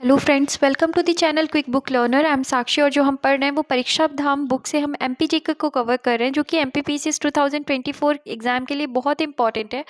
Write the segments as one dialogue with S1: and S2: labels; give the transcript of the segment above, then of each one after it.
S1: Hello friends, welcome to the channel quick book learner. I am Sakshi और जो हम पढ़ रहे हैं वो परीक्षा धाम बुक से हम एमपीजीके को कवर कर रहे हैं, जो कि एमपीपीसीएस 2024 एग्जाम के लिए बहुत इंपॉर्टेंट है।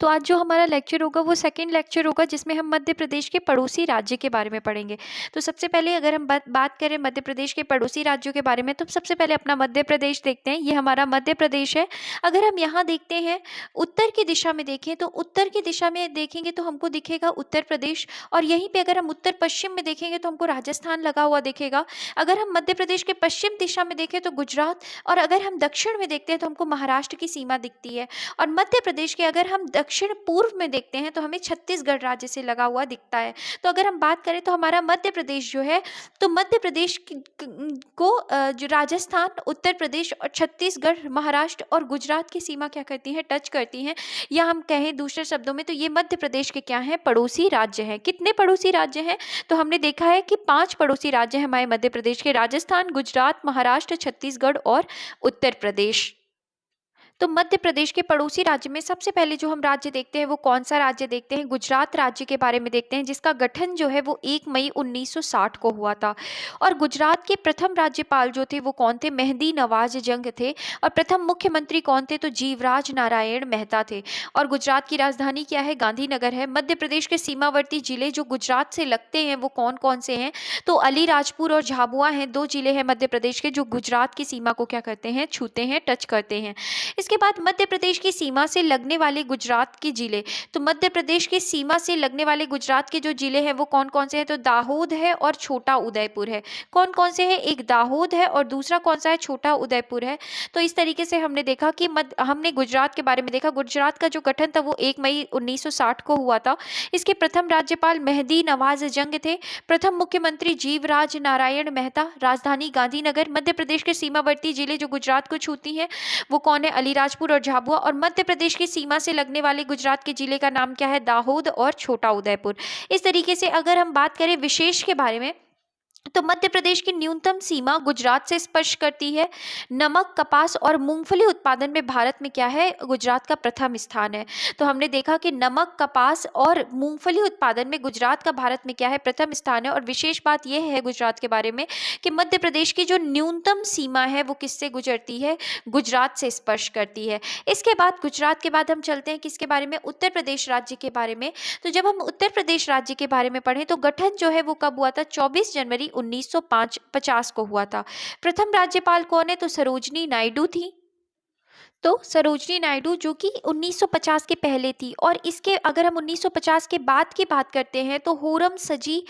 S1: तो आज जो हमारा लेक्चर होगा वो सेकंड लेक्चर होगा, जिसमें हम मध्य प्रदेश के पड़ोसी राज्य के बारे में पढ़ेंगे। तो सबसे पहले अगर हम बात करें मध्य प्रदेश के पड़ोसी राज्यों के बारे में, तो सबसे पहले अपना मध्य प्रदेश देखते हैं। ये हमारा मध्य प्रदेश है। अगर हम यहाँ देखते हैं, उत्तर की दिशा में देखें तो उत्तर की दिशा में देखेंगे तो हमको दिखेगा उत्तर प्रदेश, और यहीं पे अगर हम उत्तर पश्चिम में देखेंगे तो हमको राजस्थान लगा हुआ दिखेगा। अगर हम मध्य प्रदेश के पश्चिम दिशा में देखें तो गुजरात, और अगर हम दक्षिण में देखते हैं तो हमको महाराष्ट्र की सीमा दिखती है। और मध्य प्रदेश के अगर हम दक्षिण पूर्व में देखते हैं तो हमें छत्तीसगढ़ राज्य से लगा हुआ दिखता है। तो अगर हम बात करें तो हमारा मध्य प्रदेश जो है, तो मध्य प्रदेश को जो राजस्थान, उत्तर प्रदेश और छत्तीसगढ़, महाराष्ट्र और गुजरात की सीमा क्या करती है, टच करती हैं। या हम कहें दूसरे शब्दों में तो ये मध्य प्रदेश के क्या हैं, पड़ोसी राज्य हैं। कितने पड़ोसी राज्य हैं? तो हमने देखा है कि 5 पड़ोसी राज्य हैं हमारे मध्य प्रदेश के: राजस्थान, गुजरात, महाराष्ट्र, छत्तीसगढ़ और उत्तर प्रदेश। तो मध्य प्रदेश के पड़ोसी राज्य में सबसे पहले जो हम राज्य देखते हैं वो कौन सा राज्य देखते हैं, गुजरात राज्य के बारे में देखते हैं, जिसका गठन जो है वो 1 मई 1960 को हुआ था। और गुजरात के प्रथम राज्यपाल जो थे वो कौन थे, मेहंदी नवाज जंग थे। और प्रथम मुख्यमंत्री कौन थे, तो जीवराज नारायण मेहता थे। और गुजरात की राजधानी क्या है, गांधीनगर है। मध्य प्रदेश के सीमावर्ती जिले जो गुजरात से लगते हैं वो कौन कौन से हैं, तो अलीराजपुर और झाबुआ हैं। 2 जिले हैं मध्य प्रदेश के जो गुजरात की सीमा को क्या करते हैं, छूते हैं, टच करते हैं। इसके बाद मध्य प्रदेश की सीमा से लगने वाले गुजरात के जिले, तो मध्य प्रदेश की सीमा से लगने वाले गुजरात के जो जिले हैं वो कौन कौन से हैं, तो दाहोद है और छोटा उदयपुर है। कौन कौन से हैं, एक दाहोद है और दूसरा कौन सा है, छोटा उदयपुर है। तो इस तरीके से हमने देखा कि हमने गुजरात के बारे में देखा। गुजरात का जो गठन था वो 1 मई 1960 को हुआ था। इसके प्रथम राज्यपाल मेहंदी नवाज जंग थे। प्रथम मुख्यमंत्री जीवराज नारायण मेहता। राजधानी गांधीनगर। मध्य प्रदेश के सीमावर्ती जिले जो गुजरात को छूती हैं वो कौन है, अलीराजपुर और झाबुआ। और मध्य प्रदेश की सीमा से लगने वाले गुजरात के जिले का नाम क्या है, दाहोद और छोटा उदयपुर। इस तरीके से अगर हम बात करें विशेष के बारे में, तो मध्य प्रदेश की न्यूनतम सीमा गुजरात से स्पर्श करती है। नमक, कपास और मूंगफली उत्पादन में भारत में क्या है, गुजरात का प्रथम स्थान है। तो हमने देखा कि नमक, कपास और मूंगफली उत्पादन में गुजरात का भारत में क्या है, प्रथम स्थान है। और विशेष बात यह है गुजरात के बारे में कि मध्य प्रदेश की जो न्यूनतम सीमा है वो किससे गुजरती है, गुजरात से स्पर्श करती है। इसके बाद गुजरात के बाद हम चलते हैं किसके बारे में, उत्तर प्रदेश राज्य के बारे में। तो जब हम उत्तर प्रदेश राज्य के बारे में पढ़ें तो गठन जो है वो कब हुआ था, 24 जनवरी 1950 को हुआ था। प्रथम राज्यपाल कौन है, तो सरोजनी नायडू थी। तो सरोजनी नायडू जो कि 1950 के पहले थी। और इसके अगर हम 1950 के बाद की बात करते हैं तो होरम सजी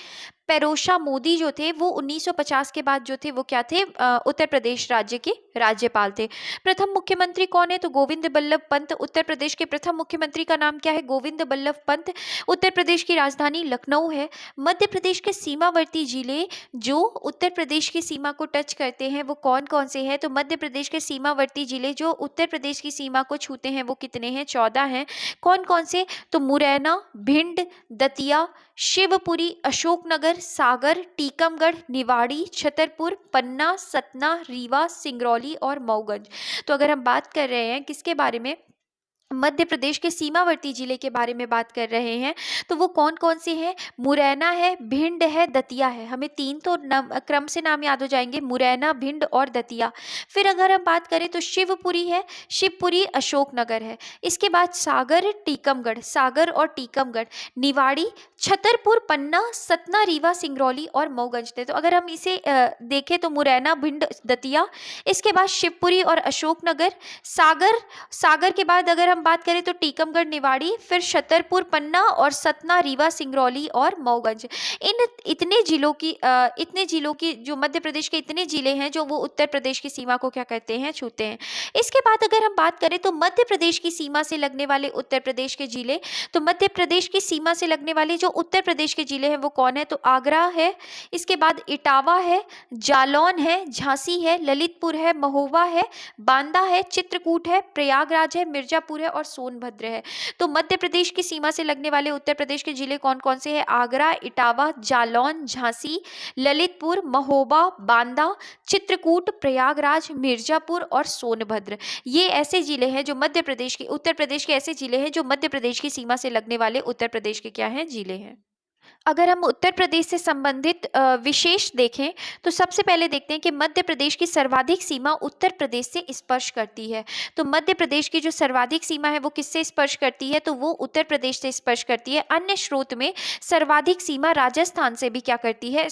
S1: पेरोशा मोदी जो थे वो 1950 के बाद जो थे वो क्या थे, उत्तर प्रदेश राज्य के राज्यपाल थे। प्रथम मुख्यमंत्री कौन है, तो गोविंद बल्लभ पंत। उत्तर प्रदेश के प्रथम मुख्यमंत्री का नाम क्या है, गोविंद बल्लभ पंत। उत्तर प्रदेश की राजधानी लखनऊ है। मध्य प्रदेश के सीमावर्ती जिले जो उत्तर प्रदेश की सीमा को टच करते हैं वो कौन कौन से हैं, तो मध्य प्रदेश के सीमावर्ती जिले जो उत्तर प्रदेश की सीमा को छूते हैं वो कितने हैं, 14 हैं। कौन कौन से, तो मुरैना, भिंड, दतिया, शिवपुरी, अशोकनगर, सागर, टीकमगढ़, निवाड़ी, छतरपुर, पन्ना, सतना, रीवा, सिंगरौली और मऊगंज। तो अगर हम बात कर रहे हैं किसके बारे में, मध्य प्रदेश के सीमावर्ती जिले के बारे में बात कर रहे हैं, तो वो कौन कौन से हैं, मुरैना है, भिंड है, दतिया है। हमें 3 तो क्रम से नाम याद हो जाएंगे, मुरैना, भिंड और दतिया। फिर अगर हम बात करें तो शिवपुरी है, शिवपुरी अशोकनगर है। इसके बाद सागर, टीकमगढ़, सागर और टीकमगढ़, निवाड़ी, छतरपुर, पन्ना, सतना, रीवा, सिंगरौली और मऊगंज थे। तो अगर हम इसे देखें तो मुरैना, भिंड, दतिया, इसके बाद शिवपुरी और अशोकनगर, सागर, सागर के बाद अगर हम बात करें तो टीकमगढ़, निवाड़ी, फिर छतरपुर, पन्ना और सतना, रीवा, सिंगरौली और मऊगंज। इतने जिलों की जो मध्य प्रदेश के इतने जिले हैं जो वो उत्तर प्रदेश की सीमा को क्या करते हैं, छूते हैं। इसके बाद अगर हम बात करें तो मध्य प्रदेश की सीमा से लगने वाले उत्तर प्रदेश के जिले, तो मध्य प्रदेश की सीमा से लगने वाले जो उत्तर प्रदेश के जिले हैं वो कौन है, तो आगरा है, इसके बाद इटावा है, जालौन है, झांसी है, ललितपुर है, महोबा है, बांदा है, चित्रकूट है, प्रयागराज है, मिर्जापुर है और सोनभद्र है। तो मध्य प्रदेश की सीमा से लगने वाले उत्तर प्रदेश के जिले कौन कौन से हैं, आगरा, इटावा, जालौन, झांसी, ललितपुर, महोबा, बांदा, चित्रकूट, प्रयागराज, मिर्जापुर और सोनभद्र। ये ऐसे जिले हैं जो मध्य प्रदेश के, उत्तर प्रदेश के ऐसे जिले हैं जो मध्य प्रदेश की सीमा से लगने वाले उत्तर प्रदेश के क्या हैं, जिले हैं। अगर हम उत्तर प्रदेश से संबंधित विशेष देखें तो सबसे पहले देखते हैं कि मध्य प्रदेश की सर्वाधिक सीमा उत्तर प्रदेश से स्पर्श करती है। तो मध्य प्रदेश की जो सर्वाधिक सीमा है वो किससे स्पर्श करती है, तो वो उत्तर प्रदेश से स्पर्श करती है। अन्य स्रोत में सर्वाधिक सीमा राजस्थान से भी क्या करती है,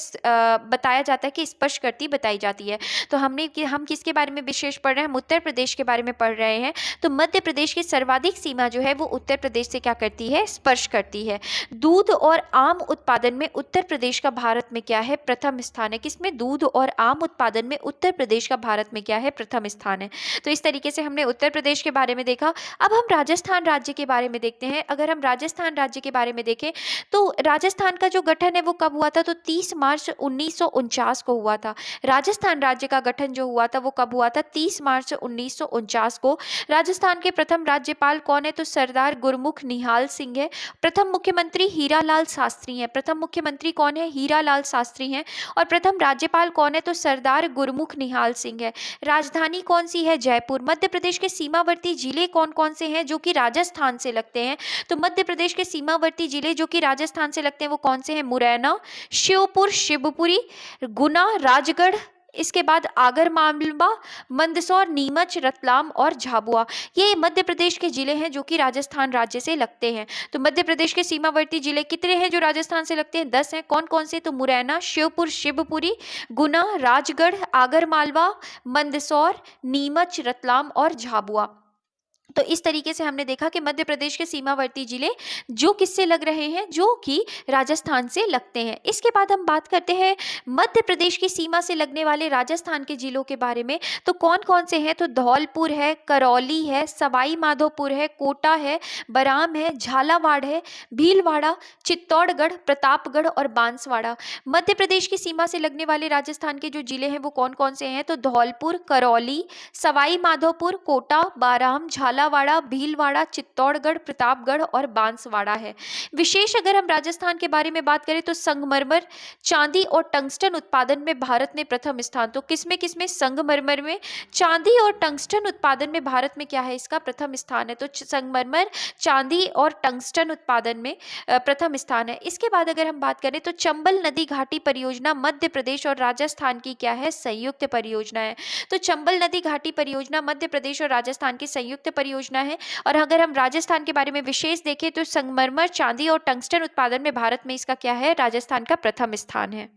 S1: बताया जाता है कि स्पर्श करती बताई जाती है। तो हम किसके बारे में विशेष पढ़ रहे हैं, हम उत्तर प्रदेश के बारे में पढ़ रहे हैं। तो मध्य प्रदेश की सर्वाधिक सीमा जो है वो उत्तर प्रदेश से क्या करती है, स्पर्श करती है। दूध और आम उत्पादन में उत्तर प्रदेश का भारत में क्या है, प्रथम स्थान है। किसमें, दूध और आम उत्पादन में उत्तर प्रदेश का भारत में क्या है, प्रथम स्थान है। तो इस तरीके से हमने उत्तर प्रदेश के बारे में देखा। अब हम राजस्थान राज्य के बारे में देखते हैं। अगर हम राजस्थान राज्य के बारे में देखें तो राजस्थान का जो गठन है वो कब हुआ था, तो 30 मार्च 1949 को हुआ था। राजस्थान राज्य का गठन जो हुआ था वो कब हुआ था, 30 मार्च 1949 को। राजस्थान के प्रथम राज्यपाल कौन है, तो सरदार गुरमुख निहाल सिंह है। प्रथम मुख्यमंत्री हीरालाल शास्त्री हैं। प्रथम मुख्यमंत्री कौन है, हीरालाल शास्त्री हैं। और प्रथम राज्यपाल कौन है, तो सरदार गुरमुख निहाल सिंह है। राजधानी कौन सी है, जयपुर। मध्य प्रदेश के सीमावर्ती जिले कौन कौन से हैं जो कि राजस्थान से लगते हैं, तो मध्य प्रदेश के सीमावर्ती जिले जो कि राजस्थान से लगते हैं वो कौन से हैं, मुरैना, श्योपुर, शिवपुरी, गुना, राजगढ़, इसके बाद आगर मालवा, मंदसौर, नीमच, रतलाम और झाबुआ। ये मध्य प्रदेश के जिले हैं जो कि राजस्थान राज्य से लगते हैं। तो मध्य प्रदेश के सीमावर्ती जिले कितने हैं जो राजस्थान से लगते हैं, 10 हैं। कौन कौन से, तो मुरैना, श्योपुर, शिवपुरी, गुना, राजगढ़, आगर मालवा, मंदसौर, नीमच, रतलाम और झाबुआ। तो इस तरीके से हमने देखा कि मध्य प्रदेश के सीमावर्ती जिले जो किससे लग रहे हैं, जो कि राजस्थान से लगते हैं। इसके बाद हम बात करते हैं मध्य प्रदेश की सीमा से लगने वाले राजस्थान के जिलों के बारे में। तो कौन कौन से हैं, तो धौलपुर है, करौली है, सवाई माधोपुर है, कोटा है, बराम है, झालावाड़ है, भीलवाड़ा, चित्तौड़गढ़, प्रतापगढ़ और बांसवाड़ा। मध्य प्रदेश की सीमा से लगने वाले राजस्थान के जो जिले हैं वो कौन कौन से हैं, तो धौलपुर, करौली, सवाई माधोपुर, कोटा, बाराम, झालावाड़ा, भीलवाड़ा, चित्तौड़गढ़, प्रतापगढ़ और बांसवाड़ा है। विशेष अगर हम राजस्थान के बारे में बात करें तो संगमरमर, चांदी और टंगस्टन उत्पादन में भारत में प्रथम स्थान। तो किसमें संगमरमर में, चांदी और टंगस्टन उत्पादन में भारत में क्या है, इसका प्रथम स्थान है। तो संगमरमर, चांदी और टंगस्टन उत्पादन में प्रथम स्थान है। इसके बाद अगर हम बात करें तो चंबल नदी घाटी परियोजना मध्य प्रदेश और राजस्थान की क्या है, संयुक्त परियोजना है। तो चंबल नदी घाटी परियोजना मध्य प्रदेश और राजस्थान की संयुक्त परियोजना है। और अगर हम राजस्थान के बारे में विशेष देखें तो संगमरमर, चांदी और टंगस्टन उत्पादन में भारत में इसका क्या है, राजस्थान का प्रथम स्थान है।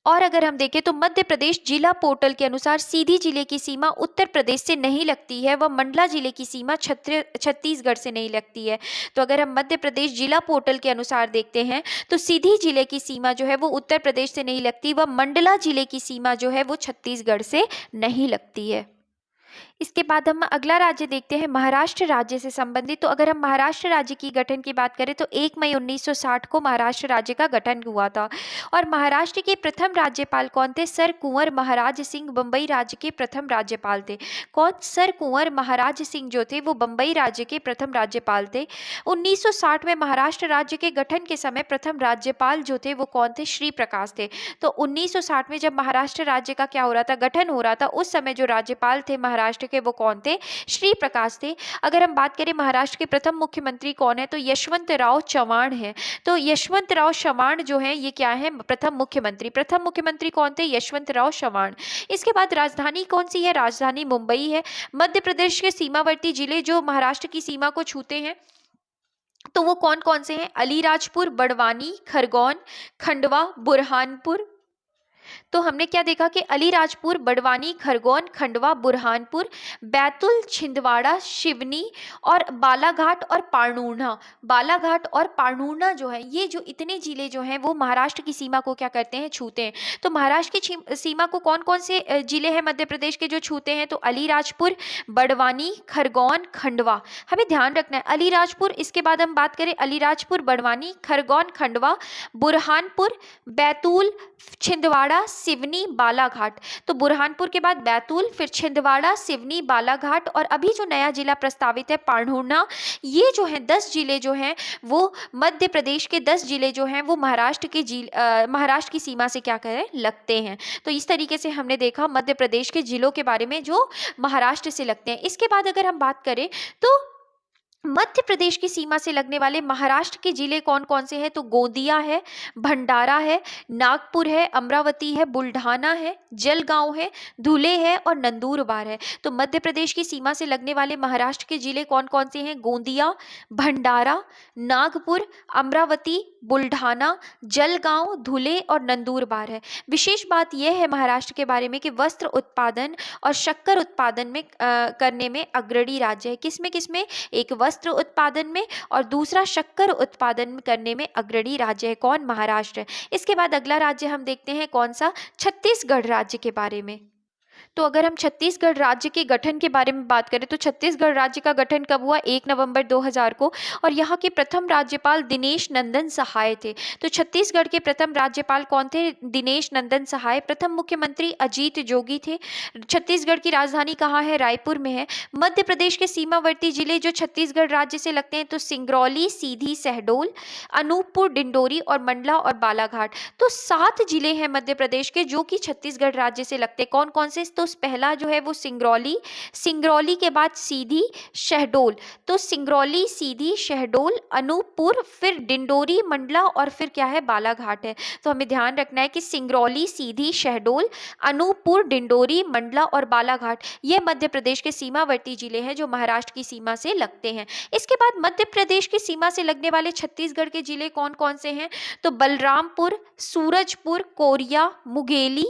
S1: और अगर हम देखें तो मध्य प्रदेश जिला पोर्टल के अनुसार सीधी जिले की सीमा उत्तर प्रदेश से नहीं लगती है, व मंडला जिले की सीमा छत्तीसगढ़ से नहीं लगती है। तो अगर हम मध्य प्रदेश जिला पोर्टल के अनुसार देखते हैं तो सीधी जिले की सीमा जो है वो उत्तर प्रदेश से नहीं लगती, व मंडला जिले की सीमा जो है वो छत्तीसगढ़ से नहीं लगती है। इसके बाद हम अगला राज्य देखते हैं महाराष्ट्र राज्य से संबंधित। तो अगर हम महाराष्ट्र राज्य की गठन की बात करें तो 1 मई 1960 को महाराष्ट्र राज्य का गठन हुआ था। और महाराष्ट्र के प्रथम राज्यपाल कौन थे, सर कुंवर महाराज सिंह बम्बई राज्य के प्रथम राज्यपाल थे। कौन, सर कुंवर महाराज सिंह जो थे वो बम्बई राज्य के प्रथम राज्यपाल थे। 1960 में महाराष्ट्र राज्य के गठन के समय प्रथम राज्यपाल जो थे वो कौन थे, श्री प्रकाश थे। तो 1960 में जब महाराष्ट्र राज्य का क्या हो रहा था, गठन हो रहा था, उस समय जो राज्यपाल थे महाराष्ट्र के वो कौन थे, श्री प्रकाश थे। अगर हम बात करें महाराष्ट्र के प्रथम मुख्यमंत्री कौन है, तो यशवंतराव चव्हाण है। तो यशवंतराव चव्हाण जो है ये क्या है, प्रथम मुख्यमंत्री। प्रथम मुख्यमंत्री कौन थे, यशवंतराव चव्हाण। इसके बाद राजधानी कौन सी है, राजधानी मुंबई है। मध्य प्रदेश के सीमावर्ती जिले जो महाराष्ट्र की सीमा को छूते हैं तो वो कौन कौन से हैं, अलीराजपुर, बड़वानी, खरगोन, खंडवा, बुरहानपुर। तो हमने क्या देखा कि अलीराजपुर, बड़वानी, खरगोन, खंडवा, बुरहानपुर, बैतुल, छिंदवाड़ा, शिवनी और बालाघाट और पारनूर्णा। बालाघाट और पारनूर्णा जो है ये जो इतने जिले जो हैं वो महाराष्ट्र की सीमा को क्या करते हैं, छूते हैं। तो महाराष्ट्र की सीमा को कौन कौन से जिले हैं मध्य प्रदेश के जो छूते हैं, तो अलीराजपुर, बड़वानी, खरगोन, खंडवा। हमें ध्यान रखना है अलीराजपुर। इसके बाद हम बात करें अलीराजपुर, बड़वानी, खरगोन, खंडवा, बुरहानपुर, बैतूल, छिंदवाड़ा, सिवनी, बालाघाट। तो बुरहानपुर के बाद बैतूल, फिर छिंदवाड़ा, सिवनी, बालाघाट और अभी जो नया जिला प्रस्तावित है पारनूर्णा। ये जो है 10 जिले जो हैं वो मध्य प्रदेश के 10 जिले जो हैं वो महाराष्ट्र की सीमा से क्या करें, लगते हैं। तो इस तरीके से हमने देखा मध्य प्रदेश के जिलों के बारे में जो महाराष्ट्र से लगते हैं। इसके बाद अगर हम बात करें तो मध्य प्रदेश की सीमा से लगने वाले महाराष्ट्र के जिले कौन कौन से हैं? तो गोंदिया है, भंडारा है, नागपुर है, अमरावती है, बुल्ढाना है, जलगांव है, धुले है और नंदुरबार है। तो मध्य प्रदेश की सीमा से लगने वाले महाराष्ट्र के जिले कौन कौन से हैं? गोंदिया, भंडारा, नागपुर, अमरावती, बुल्ढाना, जलगांव, धुले और नंदुरबार है। विशेष बात यह है महाराष्ट्र के बारे में कि वस्त्र उत्पादन और शक्कर उत्पादन में करने में अग्रणी राज्य है। किसमें? एक वस्त्र उत्पादन में और दूसरा शक्कर उत्पादन करने में अग्रणी राज्य है। कौन? महाराष्ट्र। इसके बाद अगला राज्य हम देखते हैं कौन सा? छत्तीसगढ़ राज्य के बारे में। तो अगर हम छत्तीसगढ़ राज्य के गठन के बारे में बात करें तो छत्तीसगढ़ राज्य का गठन कब हुआ? 1 नवंबर 2000 को, और यहाँ के प्रथम राज्यपाल दिनेश नंदन सहाय थे। तो छत्तीसगढ़ के प्रथम राज्यपाल कौन थे? दिनेश नंदन सहाय। प्रथम मुख्यमंत्री अजीत जोगी थे। छत्तीसगढ़ की राजधानी कहाँ है? रायपुर में है। मध्य प्रदेश के सीमावर्ती जिले जो छत्तीसगढ़ राज्य से लगते हैं तो सिंगरौली, सीधी, शहडोल, अनूपपुर, डिंडोरी और मंडला और बालाघाट। तो 7 जिले हैं मध्य प्रदेश के जो कि छत्तीसगढ़ राज्य से लगते हैं। कौन कौन से? तो पहला जो है वो सिंगरौली, सिंगरौली के बाद सीधी, शहडोल। तो सिंगरौली, सीधी, शहडोल, अनूपपुर, फिर डिंडोरी, मंडला और फिर क्या है? बालाघाट है। तो हमें ध्यान रखना है कि सिंगरौली, सीधी, शहडोल, अनूपपुर, डिंडोरी, मंडला और बालाघाट ये मध्य प्रदेश के सीमावर्ती जिले हैं जो महाराष्ट्र की सीमा से लगते हैं। इसके बाद मध्य प्रदेश की सीमा से लगने वाले छत्तीसगढ़ के जिले कौन कौन से हैं? तो बलरामपुर, सूरजपुर, कोरिया, मुंगेली,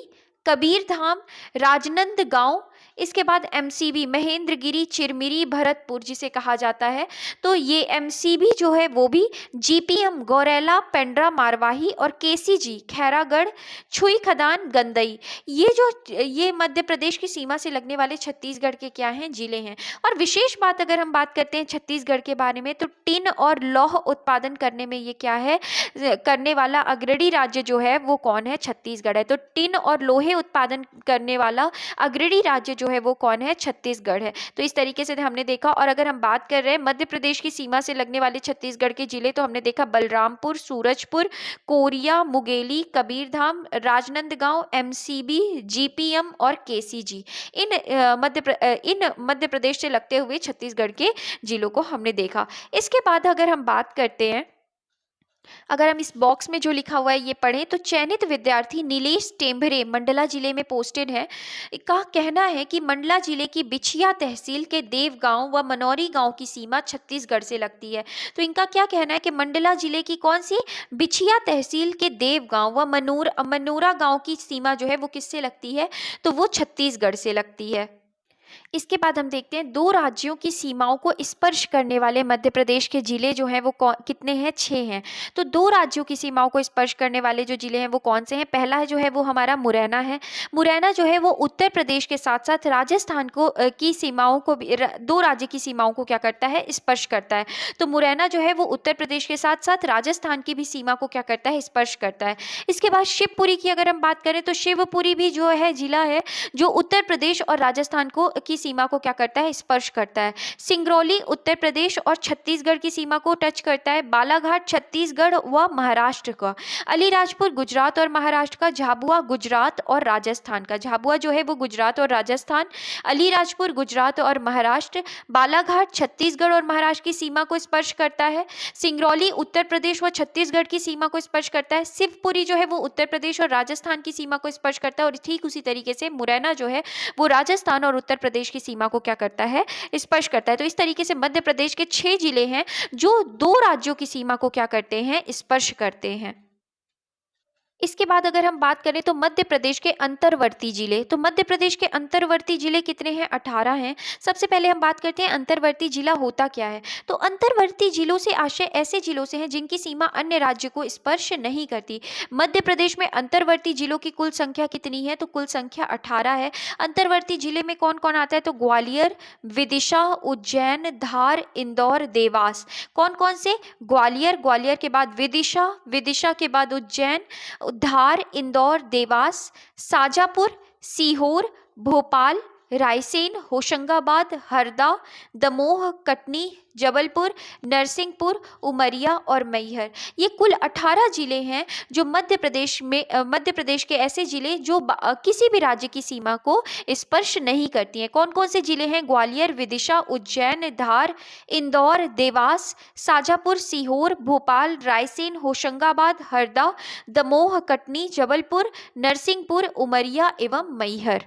S1: कबीरधाम, राजनांदगांव, इसके बाद एमसीबी, महेंद्रगिरी, चिरमिरी, भरतपुर जिसे कहा जाता है। तो ये एमसीबी जो है वो भी जीपीएम, गौरेला, पेंड्रा, मारवाही और केसीजी, खैरागढ़, छुई खदान, गंदई, ये मध्य प्रदेश की सीमा से लगने वाले छत्तीसगढ़ के क्या हैं? जिले हैं। और विशेष बात अगर हम बात करते हैं छत्तीसगढ़ के बारे में तो टिन और लौह उत्पादन करने में ये क्या है? करने वाला अग्रणी राज्य जो है वो कौन है? छत्तीसगढ़ है। तो टिन और लोहे उत्पादन करने वाला अग्रणी राज्य जो है वो कौन है? छत्तीसगढ़ है। तो इस तरीके से हमने देखा। और अगर हम बात कर रहे हैं मध्य प्रदेश की सीमा से लगने वाले छत्तीसगढ़ के जिले तो हमने देखा Balrampur, Surajpur, Korea, Mungeli, Kabirdham, Rajnandgaon, MCB, GPM और केसीजी। इन मध्य प्रदेश से लगते हुए छत्तीसगढ़ के जिलों को हमने देखा। इसके बाद अगर हम बात करते हैं, अगर हम इस बॉक्स में जो लिखा हुआ है ये पढ़ें तो चयनित विद्यार्थी नीलेश टेम्भरे मंडला जिले में पोस्टेड है। का कहना है कि मंडला जिले की बिछिया तहसील के देव गांव व मनौरी गांव की सीमा छत्तीसगढ़ से लगती है। तो इनका क्या कहना है कि मंडला जिले की कौन सी? बिछिया तहसील के देव गांव व मनोरा गांव की सीमा जो है वो किससे लगती है? तो वो छत्तीसगढ़ से लगती है। इसके बाद हम देखते हैं 2 राज्यों की सीमाओं को स्पर्श करने वाले मध्य प्रदेश के जिले जो हैं वो कितने हैं? 6 हैं। तो 2 राज्यों की सीमाओं को स्पर्श करने वाले जो जिले हैं वो कौन से हैं? पहला जो है वो हमारा मुरैना है। मुरैना जो है वो उत्तर प्रदेश के साथ साथ राजस्थान को की सीमाओं को भी 2 राज्य की सीमाओं को क्या करता है? स्पर्श करता है। तो मुरैना जो है वो उत्तर प्रदेश के साथ साथ राजस्थान की भी सीमा को क्या करता है? स्पर्श करता है। इसके बाद शिवपुरी की अगर हम बात करें तो शिवपुरी भी जो है जिला है जो उत्तर प्रदेश और राजस्थान को की सीमा को क्या करता है? स्पर्श करता है। सिंगरौली उत्तर प्रदेश और छत्तीसगढ़ की सीमा को टच करता है। बालाघाट छत्तीसगढ़ व महाराष्ट्र का। अलीराजपुर गुजरात और महाराष्ट्र का। झाबुआ गुजरात और राजस्थान का। झाबुआ जो है वो गुजरात और राजस्थान, अलीराजपुर गुजरात और महाराष्ट्र, बालाघाट छत्तीसगढ़ और महाराष्ट्र की सीमा को स्पर्श करता है। सिंगरौली उत्तर प्रदेश व छत्तीसगढ़ की सीमा को स्पर्श करता है। शिवपुरी जो है वो उत्तर प्रदेश और राजस्थान की सीमा को स्पर्श करता है। और ठीक उसी तरीके से मुरैना जो है वो राजस्थान और उत्तर प्रदेश की सीमा को क्या करता है? स्पर्श करता है। तो इस तरीके से मध्य प्रदेश के 6 जिले हैं जो 2 राज्यों की सीमा को क्या करते हैं? स्पर्श करते हैं। इसके बाद अगर हम बात करें तो मध्य प्रदेश के अंतर्वर्ती जिले, तो मध्य प्रदेश के अंतर्वर्ती जिले कितने हैं? 18 हैं। सबसे पहले हम बात करते हैं अंतर्वर्ती जिला होता क्या है। तो अंतर्वर्ती जिलों से आशय ऐसे जिलों से है जिनकी सीमा अन्य राज्य को स्पर्श नहीं करती। मध्य प्रदेश में अंतर्वर्ती जिलों की कुल संख्या कितनी है? तो कुल संख्या 18 है। अंतर्वर्ती जिले में कौन कौन आता है? तो ग्वालियर, विदिशा, उज्जैन, धार, इंदौर, देवास। कौन कौन से? ग्वालियर, ग्वालियर के बाद विदिशा, विदिशा के बाद उज्जैन, धार, इंदौर, देवास, शाजापुर, सीहोर, भोपाल, रायसेन, होशंगाबाद, हरदा, दमोह, कटनी, जबलपुर, नरसिंहपुर, उमरिया और मैहर। ये कुल 18 जिले हैं जो मध्य प्रदेश के ऐसे जिले जो किसी भी राज्य की सीमा को स्पर्श नहीं करती हैं। कौन कौन से जिले हैं? ग्वालियर, विदिशा, उज्जैन, धार, इंदौर, देवास, शाजापुर, सीहोर, भोपाल, रायसेन, होशंगाबाद, हरदा, दमोह, कटनी, जबलपुर, नरसिंहपुर, उमरिया एवं मैहर।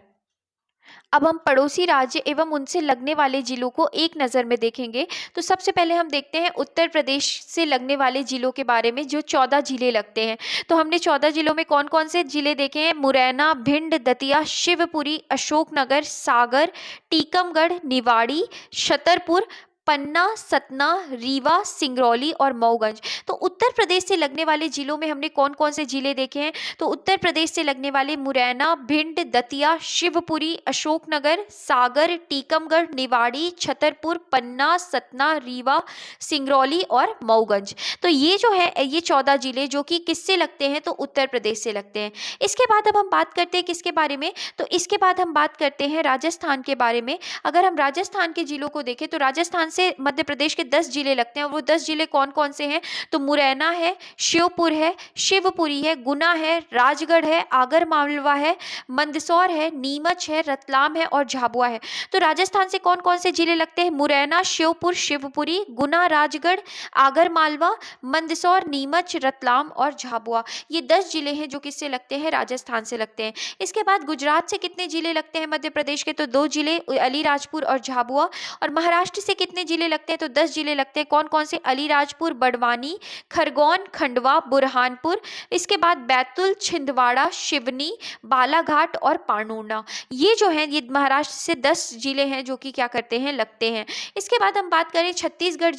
S1: अब हम पड़ोसी राज्य एवं उनसे लगने वाले जिलों को एक नज़र में देखेंगे। तो सबसे पहले हम देखते हैं उत्तर प्रदेश से लगने वाले जिलों के बारे में, जो 14 जिले लगते हैं। तो हमने 14 जिलों में कौन कौन से जिले देखे हैं? मुरैना, भिंड, दतिया, शिवपुरी, अशोकनगर, सागर, टीकमगढ़, निवाड़ी, छतरपुर, पन्ना, सतना, रीवा, सिंगरौली और मऊगंज। तो उत्तर प्रदेश से लगने वाले जिलों में हमने कौन कौन से जिले देखे हैं? तो उत्तर प्रदेश से लगने वाले मुरैना, भिंड, दतिया, शिवपुरी, अशोकनगर, सागर, टीकमगढ़, निवाड़ी, छतरपुर, पन्ना, सतना, रीवा, सिंगरौली और मऊगंज। तो ये जो है ये 14 जिले जो कि किससे लगते हैं? तो उत्तर प्रदेश से लगते हैं। इसके बाद अब हम बात करते हैं किसके बारे में? तो इसके बाद हम बात करते हैं राजस्थान के बारे में। अगर हम राजस्थान के जिलों को देखें तो राजस्थान से मध्य प्रदेश के 10 जिले लगते हैं। और वो 10 जिले कौन कौन से हैं? तो मुरैना है, श्योपुर है, शिवपुरी है, गुना है, राजगढ़ है, आगर मालवा है, मंदसौर है, नीमच है, रतलाम है और झाबुआ है। तो राजस्थान से कौन कौन से जिले लगते हैं? मुरैना, श्योपुर, शिवपुरी, गुना, राजगढ़, आगर मालवा, मंदसौर, नीमच, रतलाम और झाबुआ। ये 10 जिले हैं जो किससे लगते हैं? राजस्थान से लगते हैं। इसके बाद गुजरात से कितने जिले लगते हैं मध्य प्रदेश के? तो 2 जिले, अलीराजपुर और झाबुआ। और महाराष्ट्र से कितने जिले लगते हैं? तो 10 जिले लगते हैं। कौन कौन से? अलीराजपुर, बड़वानी, खरगोन, खंडवा, बुरहानपुर। इसके बाद बैतूल, छिंदवाड़ा, शिवनी, बालाघाट और पारनेर। ये जो है ये महाराष्ट्र से 10 जिले हैं जो कि क्या करते हैं? लगते हैं। इसके बाद हम बात करें छत्तीसगढ़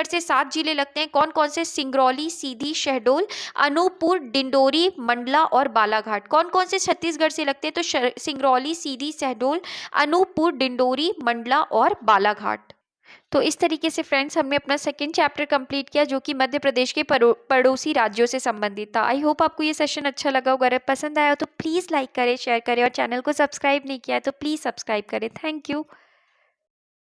S1: से 7 जिले लगते हैं। कौन कौन से? सिंगरौली, सीधी, शहडोल, अनूपपुर, डिंडोरी, मंडला और बालाघाट। कौन कौन से छत्तीसगढ़ से लगते हैं? तो सिंगरौली, सीधी, शहडोल, अनूपपुर, डिंडोरी, मंडला और बालाघाट। तो इस तरीके से फ्रेंड्स हमने अपना सेकंड चैप्टर कंप्लीट किया जो कि मध्य प्रदेश के पड़ोसी राज्यों से संबंधित था। आई होप आपको ये सेशन अच्छा लगा होगा। अगर पसंद आया हो तो प्लीज़ लाइक करें, शेयर करें और चैनल को सब्सक्राइब नहीं किया है तो प्लीज़ सब्सक्राइब करें। Thank you.